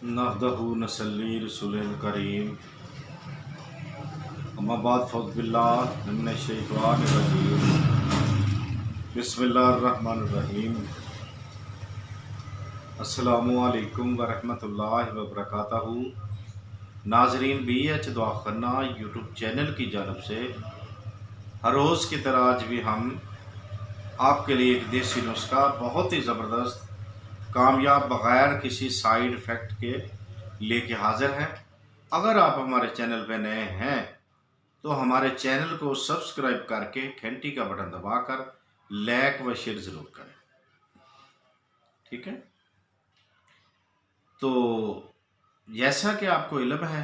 नहदहु नसल्ली रसूलिल करीम अम्मा बाद फ़ौज़ मिनश शैतानिर रजीम बिस्मिल्लाहिर रहमानिर रहीम। अस्सलामु अलैकुम व रहमतुल्लाहि व बरकातहू। नाजरीन, BH दुआखाना यूट्यूब चैनल की जानब से हर रोज़ की तरह आज भी हम आपके लिए एक देसी नुस्खा बहुत ही ज़बरदस्त, कामयाब, बग़ैर किसी साइड इफ़ेक्ट के लेके हाज़िर हैं। अगर आप हमारे चैनल पर नए हैं तो हमारे चैनल को सब्सक्राइब करके घंटी का बटन दबाकर लाइक व शेयर ज़रूर करें, ठीक है। तो जैसा कि आपको इल्म है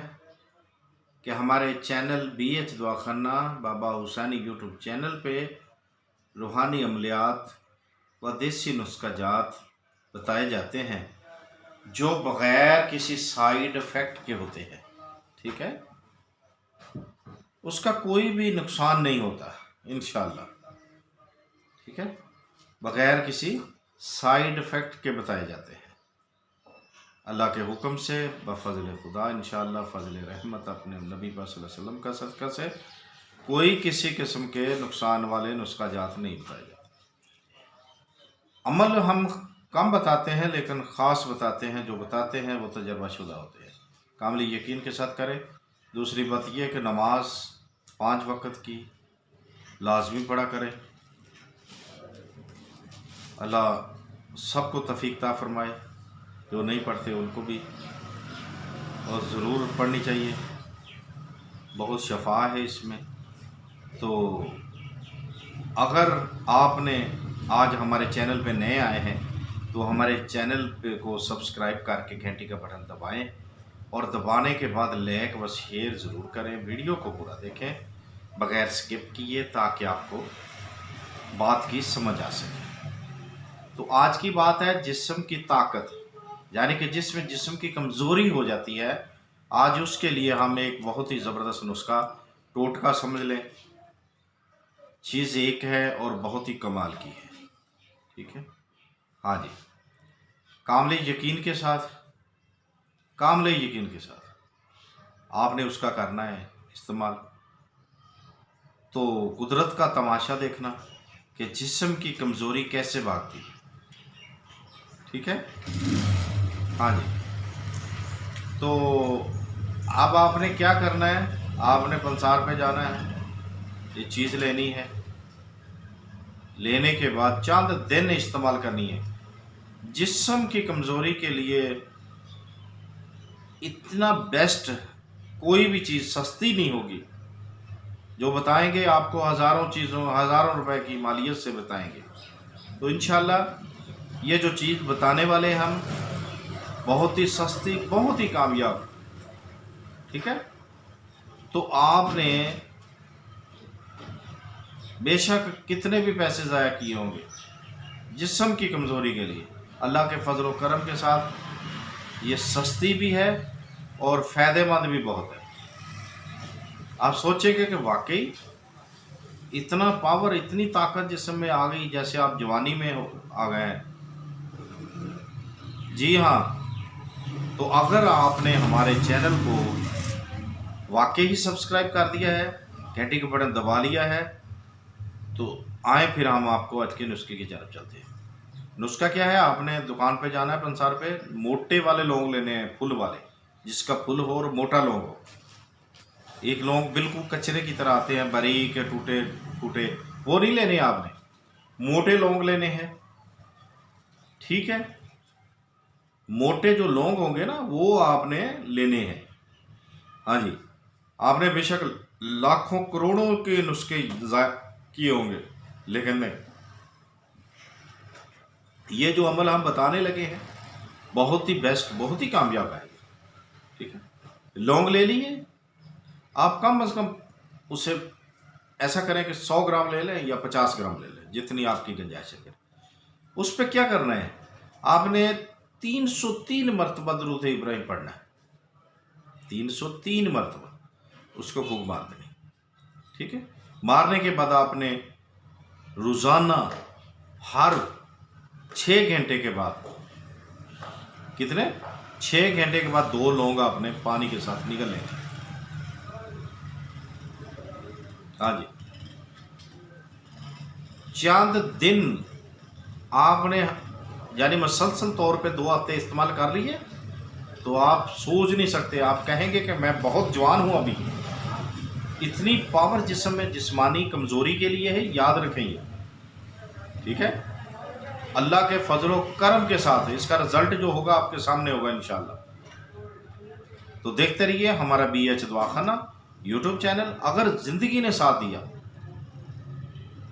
कि हमारे चैनल BH दुआखाना बाबा हुसैनी यूट्यूब चैनल पे रूहानी अमलियात व देसी नुस्खा जात बताए जाते हैं जो बग़ैर किसी साइड इफ़ेक्ट के होते हैं, ठीक है। उसका कोई भी नुकसान नहीं होता इंशाअल्लाह, ठीक है। बग़ैर किसी साइड इफ़ेक्ट के बताए जाते हैं अल्लाह के हुक्म से, बफ़ज़ल खुदा इंशाअल्लाह, फ़ज़ल रहमत अपने नबी पाक सल्लल्लाहु अलैहि वसल्लम का सदक़ा से कोई किसी किस्म के नुकसान वाले नुस्खा जात नहीं बताए जाते। अमल हम कम बताते हैं लेकिन ख़ास बताते हैं, जो बताते हैं वो तजर्बाशुदा होते हैं, कामिल यकीन के साथ करें। दूसरी बात यह कि नमाज 5 वक़्त की लाजमी पढ़ा करें। अल्लाह सबको तौफ़ीक़ अता फ़रमाए, जो नहीं पढ़ते उनको भी, और ज़रूर पढ़नी चाहिए, बहुत शफा है इसमें। तो अगर आपने आज हमारे चैनल पे नए आए हैं तो हमारे चैनल पे को सब्सक्राइब करके घंटी का बटन दबाएं और दबाने के बाद लाइक व शेयर ज़रूर करें। वीडियो को पूरा देखें बग़ैर स्किप किए ताकि आपको बात की समझ आ सके। तो आज की बात है जिस्म की ताकत, यानी कि जिसमें जिस्म की कमज़ोरी हो जाती है। आज उसके लिए हम एक बहुत ही ज़बरदस्त नुस्खा, टोटका समझ लें, चीज़ एक है और बहुत ही कमाल की है, ठीक है। हाँ जी, कामिल यकीन के साथ, कामिल यकीन के साथ आपने उसका करना है इस्तेमाल। तो कुदरत का तमाशा देखना कि जिस्म की कमज़ोरी कैसे भागती है, ठीक है। हाँ जी, तो अब आपने क्या करना है, आपने पंसार पे जाना है, ये चीज़ लेनी है, लेने के बाद चंद दिन इस्तेमाल करनी है। जिस्म की कमज़ोरी के लिए इतना बेस्ट कोई भी चीज़ सस्ती नहीं होगी। जो बताएंगे आपको हज़ारों चीज़ों, हज़ारों रुपए की मालियत से बताएंगे। तो इंशाल्लाह ये जो चीज़ बताने वाले हम बहुत ही सस्ती, बहुत ही कामयाब, ठीक है। तो आपने बेशक कितने भी पैसे ज़ाया किए होंगे जिस्म की कमज़ोरी के लिए, अल्लाह के फजल व करम के साथ ये सस्ती भी है और फ़ायदेमंद भी बहुत है। आप सोचेंगे कि वाकई इतना पावर, इतनी ताकत जिस्म में आ गई, जैसे आप जवानी में आ गए हैं। जी हाँ, तो अगर आपने हमारे चैनल को वाकई ही सब्सक्राइब कर दिया है, घंटी का बटन दबा लिया है, तो आए फिर हम आपको आज के नुस्खे की जानब चलते हैं। नुस्खा क्या है, आपने दुकान पे जाना है, पंसार पे, मोटे वाले लौंग लेने हैं, फुल वाले, जिसका फुल हो और मोटा लौंग हो। एक लौंग बिल्कुल कचरे की तरह आते हैं, बारीक टूटे फूटे, वो नहीं लेने आपने, मोटे लौंग लेने हैं, ठीक है। मोटे जो लौंग होंगे ना वो आपने लेने हैं। हाँ जी, आपने बेशक लाखों करोड़ों के नुस्खे किए होंगे, लेकिन नहीं, ये जो अमल हम बताने लगे हैं बहुत ही बेस्ट, बहुत ही कामयाब है, ठीक है। लौंग ले लिए आप, कम से कम उसे ऐसा करें कि 100 ग्राम ले लें या 50 ग्राम ले लें, जितनी आपकी गुंजाइश है। उस पर क्या करना है, आपने 303 मरतबा दुरूद इब्राहिम पढ़ना है, 303 मरतबा उसको फूंक मार देनी, ठीक है। मारने के बाद आपने रोज़ाना हर 6 घंटे के बाद, कितने 6 घंटे के बाद 2 लौंग आपने पानी के साथ निकल लेंगे। हाँ जी, चंद दिन आपने यानी मुसलसल तौर पे 2 हफ्ते इस्तेमाल कर लिए तो आप सोच नहीं सकते, आप कहेंगे कि मैं बहुत जवान हूँ अभी। इतनी पावर जिस्म में जिस्मानी कमज़ोरी के लिए है, याद रखें ये, ठीक है। अल्लाह के फजलो करम के साथ इसका रिज़ल्ट जो होगा आपके सामने होगा इंशाअल्लाह। तो देखते रहिए हमारा BH दवाखाना यूट्यूब चैनल। अगर ज़िंदगी ने साथ दिया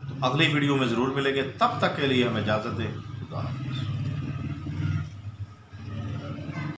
तो अगली वीडियो में ज़रूर मिलेंगे। तब तक के लिए हमें इजाज़त दें। खुदा हाफ़िज़।